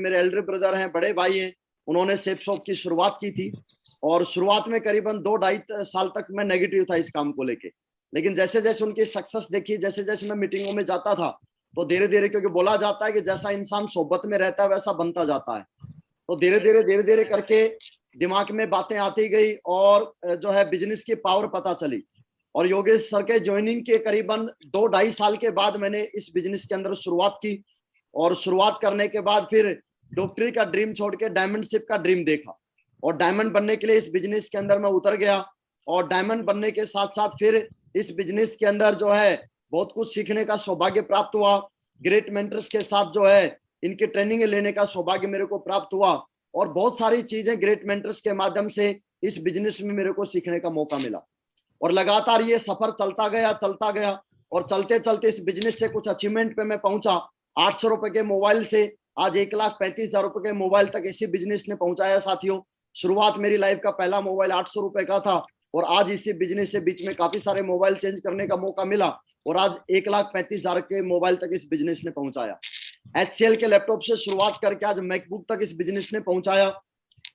मेरे Elder brother हैं, बड़े भाई हैं, उन्होंने सेप शॉप की शुरुआत की थी। और शुरुआत में करीबन 2-2.5 साल तक मैं नेगेटिव था इस काम को लेके, लेकिन जैसे जैसे उनकी सक्सेस देखी, जैसे जैसे मैं मीटिंगों में जाता था, तो धीरे धीरे, क्योंकि बोला जाता है कि जैसा इंसान सोबत में रहता है वैसा बनता जाता है, तो धीरे धीरे करके दिमाग में बातें आती गई और जो है बिजनेस की पावर पता चली। और योगेश सर के ज्वाइनिंग के करीबन 2-2.5 साल के बाद मैंने इस बिजनेस के अंदर शुरुआत की। और शुरुआत करने के बाद फिर डॉक्टरी का ड्रीम छोड़ के डायमंडशिप का ड्रीम देखा, और डायमंड बनने के लिए इस बिजनेस के अंदर मैं उतर गया। और डायमंड बनने के साथ साथ फिर इस बिजनेस के अंदर जो है बहुत कुछ सीखने का सौभाग्य प्राप्त हुआ। ग्रेट मेंटर्स के साथ जो है इनकी ट्रेनिंग लेने का सौभाग्य मेरे को प्राप्त हुआ, और बहुत सारी चीजें ग्रेट मेंटर्स के माध्यम से इस बिजनेस में मेरे को सीखने का मौका मिला। और लगातार ये सफर चलता गया, और चलते चलते इस बिजनेस से कुछ अचीवमेंट पे मैं पहुंचा। 800 रुपए के मोबाइल से आज 1,35,000 रुपए के मोबाइल तक इसी बिजनेस ने पहुंचाया साथियों। शुरुआत मेरी लाइफ का पहला मोबाइल 800 रुपए का था, और आज इसी बिजनेस से बीच में काफी सारे मोबाइल चेंज करने का मौका मिला, और आज 1,35,000 के मोबाइल तक इस बिजनेस ने पहुंचाया। HCL के लैपटॉप से शुरुआत करके आज मैकबुक तक इस बिजनेस ने पहुंचाया।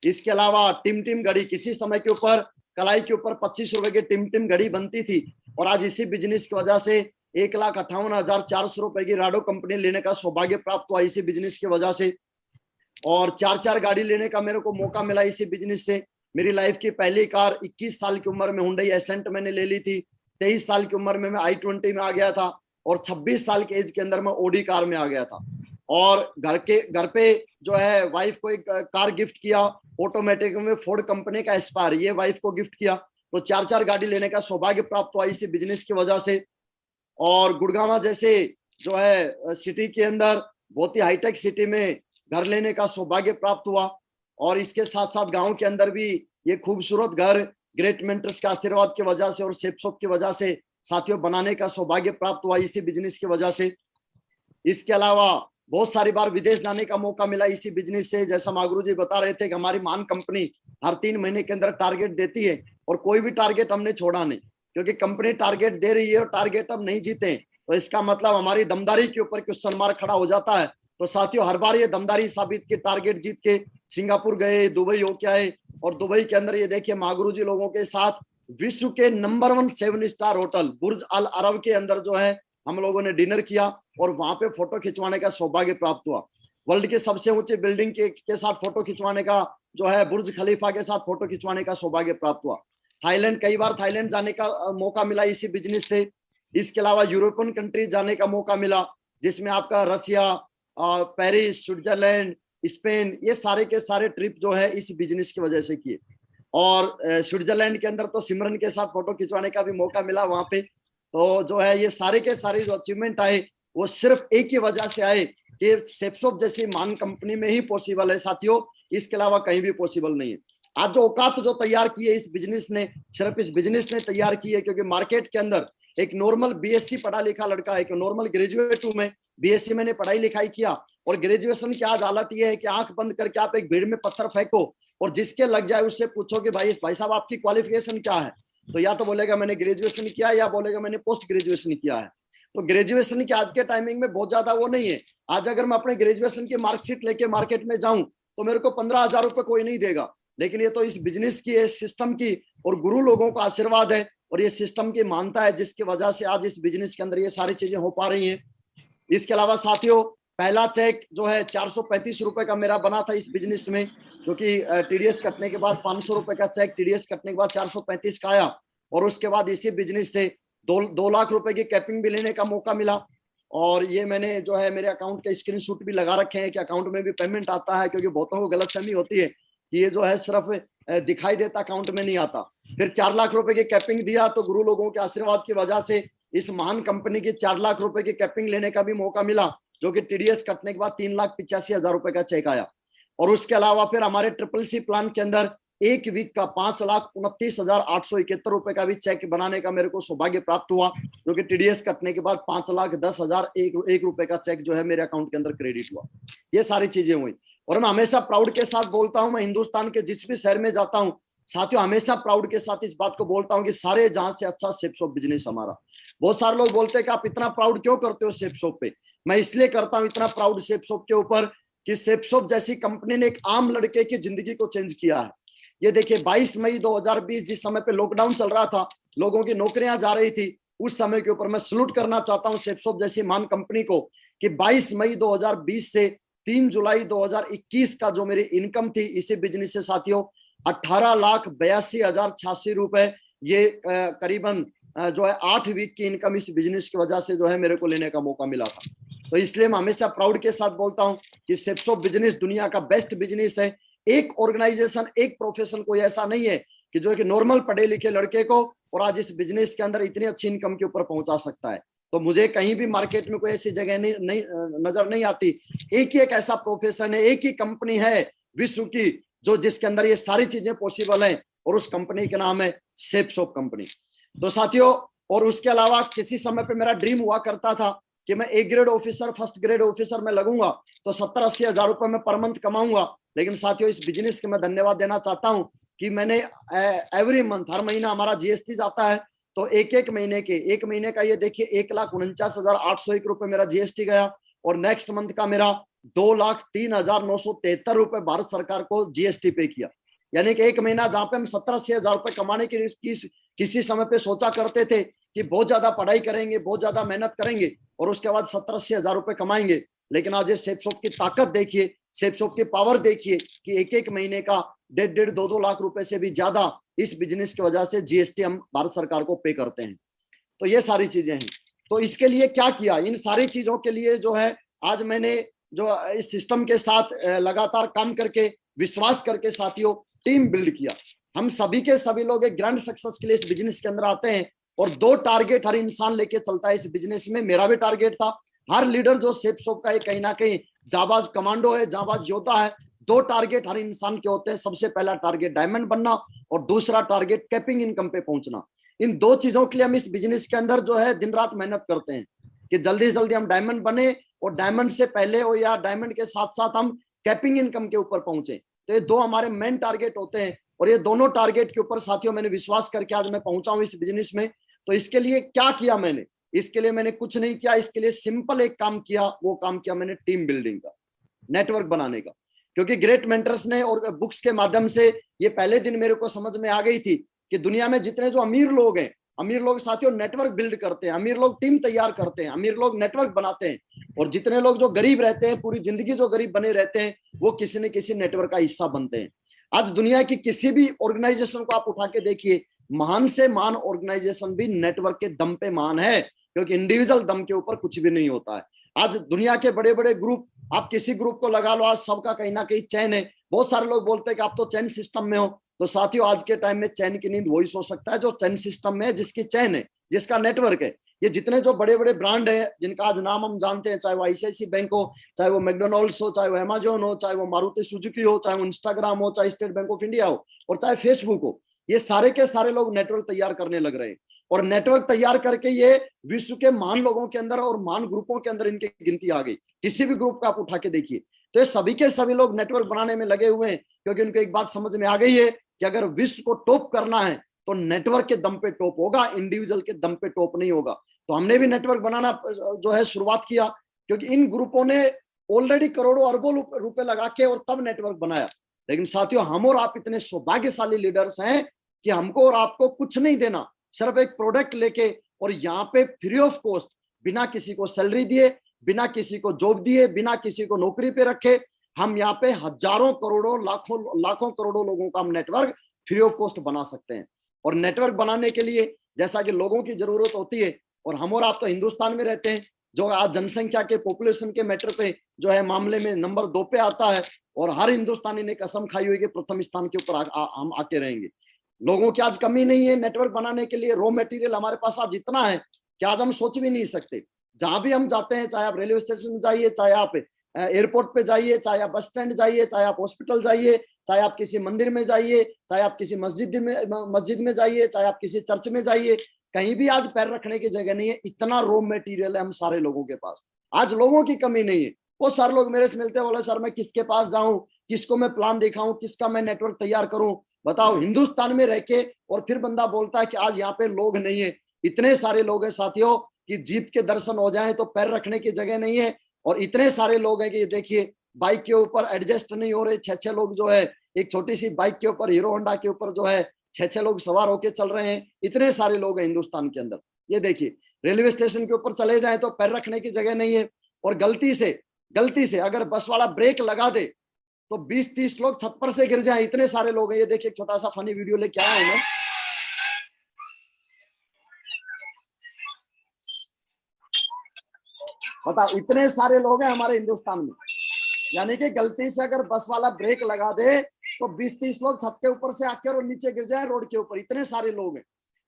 इसके अलावा टिम घड़ी, किसी समय के ऊपर कलाई के ऊपर 25 रुपए की टिम घड़ी बनती थी, और आज इसी बिजनेस की वजह से 1,58,400 रुपए की राडो कंपनी लेने का सौभाग्य प्राप्त हुआ इसी बिजनेस की वजह से। और 4 गाड़ी लेने का मेरे को मौका मिला इसी बिजनेस से। मेरी लाइफ की पहली कार 21 साल की उम्र में हुंडई एसेंट मैंने ले ली थी। 23 साल की उम्र में मैं i20 में आ गया था, और 26 साल के एज के अंदर मैं ओडी कार में आ गया था। और घर पे जो है वाइफ को एक कार गिफ्ट किया, ऑटोमेटिक में फोर्ड कंपनी का एस्पायर, ये वाइफ को गिफ्ट किया। तो 4 गाड़ी लेने का सौभाग्य प्राप्त हुआ इसी बिजनेस की वजह से। और गुड़गांव जैसे जो है सिटी के अंदर बहुत ही हाईटेक सिटी में घर लेने का सौभाग्य प्राप्त हुआ। और इसके साथ साथ गांव के अंदर भी ये खूबसूरत घर ग्रेट मेंटर्स के आशीर्वाद की वजह से और सेप शॉप की वजह से साथियों बनाने का सौभाग्य प्राप्त हुआ इसी बिजनेस की वजह से। इसके अलावा बहुत सारी बार विदेश जाने का मौका मिला इसी बिजनेस से। जैसा मागुरु जी बता रहे थे कि हमारी मान कंपनी हर 3 महीने के अंदर टारगेट देती है, और कोई भी टारगेट हमने छोड़ा नहीं, क्योंकि कंपनी टारगेट दे रही है और टारगेट हम नहीं जीते तो इसका मतलब हमारी दमदारी के ऊपर क्वेश्चन मार्क खड़ा हो जाता है। तो साथियों हर बार ये दमदारी साबित की, टारगेट जीत के सिंगापुर गए, दुबई होके आए, और दुबई के अंदर ये देखिए मागुरु जी लोगों के साथ विश्व के नंबर 1 7 स्टार होटल बुर्ज अल अरब के अंदर जो है हम लोगों ने डिनर किया, और वहां पे फोटो खिंचवाने का सौभाग्य प्राप्त हुआ। वर्ल्ड के सबसे ऊंचे बिल्डिंग के साथ फोटो खिंचवाने का जो है बुर्ज खलीफा के साथ फोटो खिंचवाने का सौभाग्य प्राप्त हुआ। थाईलैंड, कई बार थाईलैंड जाने का मौका मिला इसी बिजनेस से। इसके अलावा यूरोपियन कंट्री जाने का मौका मिला, जिसमें आपका रसिया, पेरिस, स्विट्जरलैंड, स्पेन, ये सारे के सारे ट्रिप जो है इस बिजनेस की वजह से किए। और स्विट्जरलैंड के अंदर तो सिमरन के साथ फोटो खिंचवाने का भी मौका मिला वहां पे। तो जो है ये सारे के सारे जो अचीवमेंट आए वो सिर्फ एक ही वजह से आए कि सेपसॉप जैसी मान कंपनी में ही पॉसिबल है साथियों, इसके अलावा कहीं भी पॉसिबल नहीं है। आज जो औकात जो तैयार की है इस बिजनेस ने, सिर्फ इस बिजनेस ने तैयार की है, क्योंकि मार्केट के अंदर एक नॉर्मल बीएससी पढ़ा लिखा लड़का है, नॉर्मल ग्रेजुएट हूं मैं, बीएससी मैंने पढ़ाई लिखाई किया, और ग्रेजुएशन की आज हालत ये है कि आंख बंद करके आप एक भीड़ में पत्थर फेंको और जिसके लग जाए उससे पूछो कि भाई साहब आपकी क्वालिफिकेशन क्या है, तो या तो बोलेगा मैंने ग्रेजुएशन किया, या बोलेगा मैंने पोस्ट ग्रेजुएशन किया है। तो ग्रेजुएशन की आज के टाइमिंग में बहुत ज्यादा वो नहीं है। आज अगर मैं अपने ग्रेजुएशन की मार्कशीट लेके मार्केट में जाऊं तो मेरे को 15,000 रुपए कोई नहीं देगा, लेकिन ये तो इस बिजनेस की, इस सिस्टम की और गुरु लोगों का आशीर्वाद है, और ये सिस्टम की मानता है, जिसकी वजह से आज इस बिजनेस के अंदर ये सारी चीजें हो पा रही हैं। इसके अलावा साथियों पहला चेक जो है 435 रुपए का मेरा बना था इस बिजनेस में, जो कि टीडीएस कटने के बाद 500 रुपए का चेक, टीडीएस कटने के बाद 435 का आया। और उसके बाद इसी बिजनेस से 2 लाख रुपए की कैपिंग भी लेने का मौका मिला। और ये मैंने जो है मेरे अकाउंट के स्क्रीनशॉट भी लगा रखे हैं कि अकाउंट में भी पेमेंट आता है, क्योंकि बहुतों को गलतफहमी होती है कि ये जो है सिर्फ दिखाई देता, अकाउंट में नहीं आता। फिर 4 लाख रुपए की कैपिंग दिया, तो गुरु लोगों के आशीर्वाद की वजह से इस महान कंपनी की 4 लाख रुपए की कैपिंग लेने का भी मौका मिला, जो कि टीडीएस कटने के बाद 3,85,000 रुपए का चेक आया। और उसके अलावा फिर हमारे ट्रिपल सी प्लान के अंदर एक वीक का 5,29,871 रुपए का भी चेक बनाने का मेरे को सौभाग्य प्राप्त हुआ, जो कि टीडीएस कटने के बाद 5,10,001 रुपए का चेक जो है मेरे अकाउंट के अंदर क्रेडिट हुआ। ये सारी चीजें हुई, और मैं हमेशा प्राउड के साथ बोलता हूं, मैं हिंदुस्तान के जिस भी शहर में जाता हूं साथियों हमेशा प्राउड के साथ इस बात को बोलता हूं कि सारे जहां से अच्छा सेप शॉप बिजनेस हमारा। बहुत सारे लोग बोलते हैं कि आप इतना प्राउड क्यों करते हो सेप शॉप पे। मैं इसलिए करता हूं इतना प्राउड सेप शॉप के ऊपर कि सेप्सोप जैसी कंपनी ने एक आम लड़के की जिंदगी को चेंज किया है। ये देखिए 22 मई 2020 जिस समय पे लॉकडाउन चल रहा था, लोगों की नौकरियां जा रही थी, उस समय के ऊपर मैं सलूट करना चाहता हूं सेप्सोप जैसी महान कंपनी को कि 22 मई 2020 से 3 जुलाई 2021 का जो मेरी इनकम थी इसी बिजनेस से साथियों 18,82,086 रुपए, ये करीबन जो है 8 वीक की इनकम इस बिजनेस की वजह से जो है मेरे को लेने का मौका मिला था। तो इसलिए मैं हमेशा प्राउड के साथ बोलता हूं कि सेप्सोप बिजनेस दुनिया का बेस्ट बिजनेस है। एक ऑर्गेनाइजेशन, एक प्रोफेशन कोई ऐसा नहीं है कि जो कि नॉर्मल पढ़े लिखे लड़के को और आज इस बिजनेस के अंदर इतनी अच्छी इनकम के ऊपर पहुंचा सकता है। तो मुझे कहीं भी मार्केट में कोई ऐसी जगह नहीं नजर नहीं आती। एक ही एक ऐसा प्रोफेशन है, एक ही कंपनी है विश्व की जो जिसके अंदर ये सारी चीजें पॉसिबल हैं, और उस कंपनी का नाम है सेप्सोप कंपनी। तो साथियों, और उसके अलावा किसी समय पे मेरा ड्रीम हुआ करता था कि मैं A grade officer, first grade officer में लगूंगा तो 70-80 हजार रुपए में पर मंथ कमाऊंगा। लेकिन साथियों, इस बिजनेस के मैं धन्यवाद देना चाहता हूं कि मैंने एवरी मंथ, हर महीना हमारा जीएसटी जाता है, तो एक महीने का ये देखिए 1,49,801 रुपए मेरा जीएसटी गया, और नेक्स्ट मंथ का मेरा 2,03,973 रुपए भारत सरकार को जीएसटी पे किया। यानी कि एक महीना जहां पे हम 70-80 हजार रुपए कमाने की किसी समय पे सोचा करते थे कि बहुत ज्यादा पढ़ाई करेंगे, बहुत ज्यादा मेहनत करेंगे और उसके बाद 70-80 हजार रुपए कमाएंगे, लेकिन आज ये सेप्सोप की ताकत देखिए, सेप्सोप की पावर देखिए कि एक महीने का 1.5-2 लाख रुपए से भी ज्यादा इस बिजनेस की वजह से जीएसटी हम भारत सरकार को पे करते हैं। तो ये सारी चीजें हैं। तो इसके लिए क्या किया, इन सारी चीजों के लिए जो है आज मैंने जो इस सिस्टम के साथ लगातार काम करके, विश्वास करके साथियों टीम बिल्ड किया। हम सभी के सभी लोग एक ग्रैंड सक्सेस के लिए इस बिजनेस के अंदर आते हैं, और 2 टारगेट हर इंसान लेके चलता है इस बिजनेस में। मेरा भी टारगेट था, हर लीडर जो सेप्सोप का कहीं ना कहीं जाबाज कमांडो है, जाबाज योद्धा है। 2 टारगेट हर इंसान के होते हैं। सबसे पहला टारगेट डायमंड बनना, और दूसरा टारगेट कैपिंग इनकम पे पहुंचना। इन 2 चीजों के लिए हम इस बिजनेस के अंदर जो है दिन रात मेहनत करते हैं कि जल्दी से जल्दी हम डायमंड बने, और डायमंड से पहले हो या डायमंड के साथ साथ हम कैपिंग इनकम के ऊपर पहुंचे। तो ये 2 हमारे मेन टारगेट होते हैं, और ये दोनों टारगेट के ऊपर साथियों मैंने विश्वास करके आज मैं पहुंचा हूं इस बिजनेस में। तो इसके लिए क्या किया मैंने, इसके लिए मैंने कुछ नहीं किया, इसके लिए सिंपल एक काम किया, वो काम किया मैंने टीम बिल्डिंग का, नेटवर्क बनाने का। क्योंकि ग्रेट मेंटर्स ने और बुक्स के माध्यम से ये पहले दिन मेरे को समझ में आ गई थी कि दुनिया में जितने जो अमीर लोग हैं, अमीर लोग साथियों नेटवर्क बिल्ड करते हैं, अमीर लोग टीम तैयार करते हैं, अमीर लोग नेटवर्क बनाते हैं, और जितने लोग जो गरीब रहते हैं, पूरी जिंदगी जो गरीब बने रहते हैं, वो किसी न किसी नेटवर्क का हिस्सा बनते हैं। आज दुनिया की किसी भी ऑर्गेनाइजेशन को आप उठा के देखिए, महान से महान ऑर्गेनाइजेशन भी नेटवर्क के दम पे महान है, क्योंकि इंडिविजुअल दम के ऊपर कुछ भी नहीं होता है। आज दुनिया के बड़े बड़े ग्रुप, आप किसी ग्रुप को लगा लो, आज सबका कहीं ना कहीं चैन है। बहुत सारे लोग बोलते हैं कि आप तो चैन सिस्टम में हो, तो साथियों आज के टाइम में चैन की नींद वही सो सकता है जो चैन सिस्टम में है, जिसकी चैन है, जिसका नेटवर्क है। ये जितने जो बड़े बड़े ब्रांड है जिनका आज नाम हम जानते हैं, चाहे वो आईसीआईसीआई बैंक हो, चाहे वो मैकडोनल्ड्स हो, चाहे वो अमेजोन हो, चाहे वो मारुति सुजुकी हो, चाहे वो इंस्टाग्राम हो, चाहे स्टेट बैंक ऑफ इंडिया हो, और चाहे फेसबुक हो, ये सारे के सारे लोग नेटवर्क तैयार करने लग रहे हैं। और नेटवर्क तैयार करके ये विश्व के महान लोगों के अंदर और महान ग्रुपों के अंदर इनकी गिनती आ गई। किसी भी ग्रुप का आप उठा के देखिए, तो ये सभी के सभी लोग नेटवर्क बनाने में लगे हुए हैं, क्योंकि उनको एक बात समझ में आ गई है कि अगर विश्व को टॉप करना है तो नेटवर्क के दम पे टॉप होगा, इंडिविजुअल के दम पे टॉप नहीं होगा। तो हमने भी नेटवर्क बनाना जो है शुरुआत किया, क्योंकि इन ग्रुपों ने ऑलरेडी करोड़ों अरबों रुपए लगा के और तब नेटवर्क बनाया। लेकिन साथियों, हम और आप इतने सौभाग्यशाली लीडर्स हैं कि हमको और आपको कुछ नहीं देना, सिर्फ एक प्रोडक्ट लेके और यहाँ पे फ्री ऑफ कॉस्ट, बिना किसी को सैलरी दिए, बिना किसी को जॉब दिए, बिना किसी को नौकरी पे रखे, हम यहाँ पे हजारों करोड़ों लाखों करोड़ों लोगों का हम नेटवर्क फ्री ऑफ कॉस्ट बना सकते हैं। और नेटवर्क बनाने के लिए जैसा कि लोगों की जरूरत होती है, और हम और आप तो हिंदुस्तान में रहते हैं जो आज जनसंख्या के पॉपुलेशन के मैटर पे जो है मामले में नंबर 2 पे आता है, और हर हिंदुस्तानी ने कसम खाई हुई कि प्रथम स्थान के ऊपर हम आके रहेंगे। लोगों की आज कमी नहीं है नेटवर्क बनाने के लिए, रॉ मटेरियल हमारे पास आज इतना है कि आज हम सोच भी नहीं सकते। जहां भी हम जाते हैं, चाहे आप रेलवे स्टेशन में जाइए, चाहे आप एयरपोर्ट पे जाइए, चाहे आप बस स्टैंड जाइए, चाहे आप हॉस्पिटल जाइए, चाहे आप किसी मंदिर में जाइए, चाहे आप किसी मस्जिद में जाइए, चाहे आप किसी चर्च में जाइए, कहीं भी आज पैर रखने की जगह नहीं है। इतना रॉ मटेरियल है हम सारे लोगों के पास, आज लोगों की कमी नहीं है। बहुत सारे लोग मेरे से मिलते हैं, बोले सर मैं किसके पास जाऊं, किसको मैं प्लान दिखाऊं, किसका मैं नेटवर्क तैयार करूं। बताओ, हिंदुस्तान में रह के और फिर बंदा बोलता है कि आज यहाँ पे लोग नहीं है। इतने सारे लोग हैं साथियों कि जीप के दर्शन हो जाएं तो पैर रखने की जगह नहीं है, और इतने सारे लोग हैं कि देखिए बाइक के ऊपर एडजस्ट नहीं हो रहे, 6-6 लोग जो है एक छोटी सी बाइक के ऊपर, हीरो होंडा के ऊपर जो है 6-6 लोग सवार होके चल रहे हैं। इतने सारे लोग हैं हिंदुस्तान के अंदर। ये देखिए, रेलवे स्टेशन के ऊपर चले जाए तो पैर रखने की जगह नहीं है, और गलती से अगर बस वाला ब्रेक लगा दे तो 20-30 लोग छत पर से गिर जाए, इतने सारे लोग हैं। ये देखिए, एक छोटा सा फनी वीडियो लेके आया हूं मैं। बताओ, इतने सारे लोग हैं हमारे हिंदुस्तान में। यानी कि गलती से अगर बस वाला ब्रेक लगा दे तो 20-30 लोग छत के ऊपर से आकर और नीचे गिर जाए रोड के ऊपर, इतने सारे लोग हैं।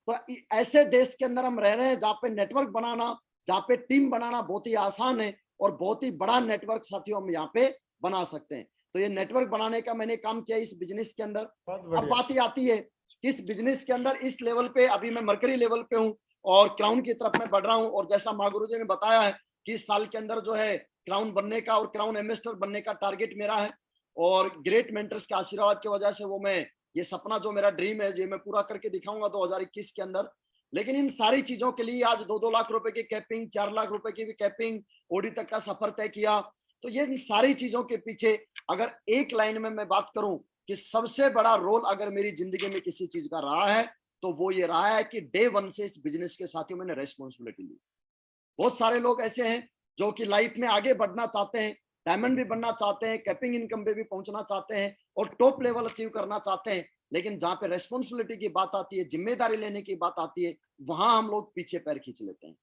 तो ऐसे देश के अंदर हम रह रहे हैं जहाँ पे नेटवर्क बनाना, जहाँ पे टीम बनाना बहुत ही आसान है, और बहुत ही बड़ा नेटवर्क साथियों हम यहाँ पे बना सकते हैं। तो ये नेटवर्क बनाने का मैंने काम किया इस बिजनेस के अंदर। अब बात ही आती है इस बिजनेस के अंदर, इस लेवल पे अभी मैं मरकरी लेवल पे हूँ और क्राउन की तरफ मैं बढ़ रहा हूँ। और जैसा माँ गुरु जी ने बताया है कि इस साल के अंदर जो है क्राउन बनने का और क्राउन एम्बेसडर बनने का टारगेट मेरा है, और ग्रेट मेंटर्स के आशीर्वाद की वजह से वो मैं ये सपना जो मेरा ड्रीम है ये मैं पूरा करके दिखाऊंगा 2021 के अंदर। लेकिन इन सारी चीजों के लिए आज 2-2 लाख रुपए की कैपिंग, 4 लाख रुपए की भी कैपिंग, ओडी तक का सफर तय किया। तो ये इन सारी चीजों के पीछे अगर एक लाइन में मैं बात करूं कि सबसे बड़ा रोल अगर मेरी जिंदगी में किसी चीज का रहा है तो वो ये रहा है कि डे 1 से इस बिजनेस के साथियों मैंने रेस्पॉन्सिबिलिटी ली। बहुत सारे लोग ऐसे हैं जो कि लाइफ में आगे बढ़ना चाहते हैं, डायमंड भी बनना चाहते हैं, कैपिंग इनकम पे भी पहुंचना चाहते हैं और टॉप लेवल अचीव करना चाहते हैं, लेकिन जहां पे रेस्पॉन्सिबिलिटी की बात आती है, जिम्मेदारी लेने की बात आती है, वहां हम लोग पीछे पैर खींच लेते हैं।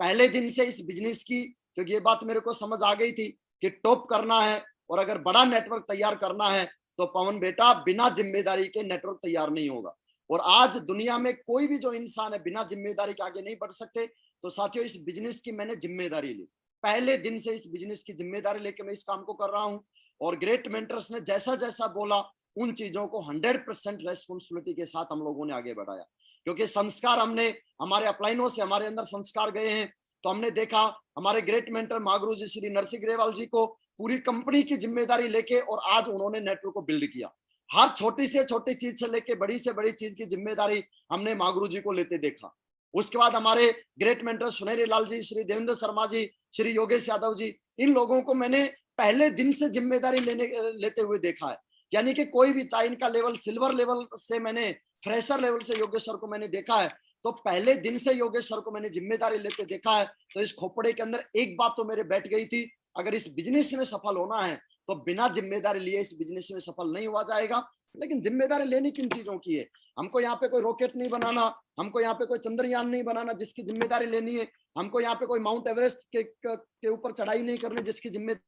पहले दिन से इस बिजनेस की, क्योंकि ये बात मेरे को समझ आ गई थी कि टॉप करना है और अगर बड़ा नेटवर्क तैयार करना है तो पवन बेटा बिना जिम्मेदारी के नेटवर्क तैयार नहीं होगा। और आज दुनिया में कोई भी जो इंसान है बिना जिम्मेदारी के आगे नहीं बढ़ सकते। तो साथियों, इस बिजनेस की मैंने जिम्मेदारी ली, पहले दिन से इस बिजनेस की जिम्मेदारी लेकर मैं इस काम को कर रहा हूं। और ग्रेट मेंटर्स ने जैसा जैसा बोला उन चीजों को 100% रेस्पॉन्सिबिलिटी के साथ हम लोगों ने आगे बढ़ाया, क्योंकि संस्कार हमने हमारे अपलाइनों से हमारे अंदर संस्कार गए हैं। तो हमने देखा हमारे ग्रेट मेंटर महागुरु जी श्री नरसिंह ग्रेवाल जी को पूरी कंपनी की जिम्मेदारी लेके और आज उन्होंने नेटवर्क को बिल्ड किया। हर छोटी से छोटी चीज से लेके बड़ी से बड़ी चीज की जिम्मेदारी हमने महागुरु जी को लेते देखा। उसके बाद हमारे ग्रेट मेंटर सुनहरी लाल जी, श्री देवेंद्र शर्मा जी, श्री योगेश यादव जी, इन लोगों को मैंने पहले दिन से जिम्मेदारी लेते हुए देखा है। यानी कि कोई भी, चाहे इनका लेवल सिल्वर लेवल से मैंने, फ्रेशर लेवल से योगेश सर को मैंने देखा है, तो पहले दिन से योगेश सर को मैंने जिम्मेदारी लेते देखा है। तो इस खोपड़े के अंदर एक बात तो मेरे बैठ गई थी, अगर इस बिजनेस में सफल होना है तो बिना जिम्मेदारी लिए इस बिजनेस में सफल नहीं हुआ जाएगा। लेकिन जिम्मेदारी लेनी किन चीजों की है? हमको यहाँ पे कोई रॉकेट नहीं बनाना, हमको यहाँ पे कोई चंद्रयान नहीं बनाना जिसकी जिम्मेदारी लेनी है, हमको यहाँ पे कोई माउंट एवरेस्ट के ऊपर चढ़ाई नहीं करनी जिसकी जिम्मेदारी।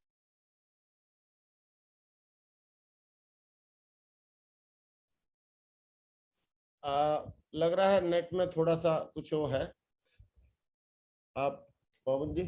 लग रहा है नेट में थोड़ा सा कुछ वो है। आप पवन जी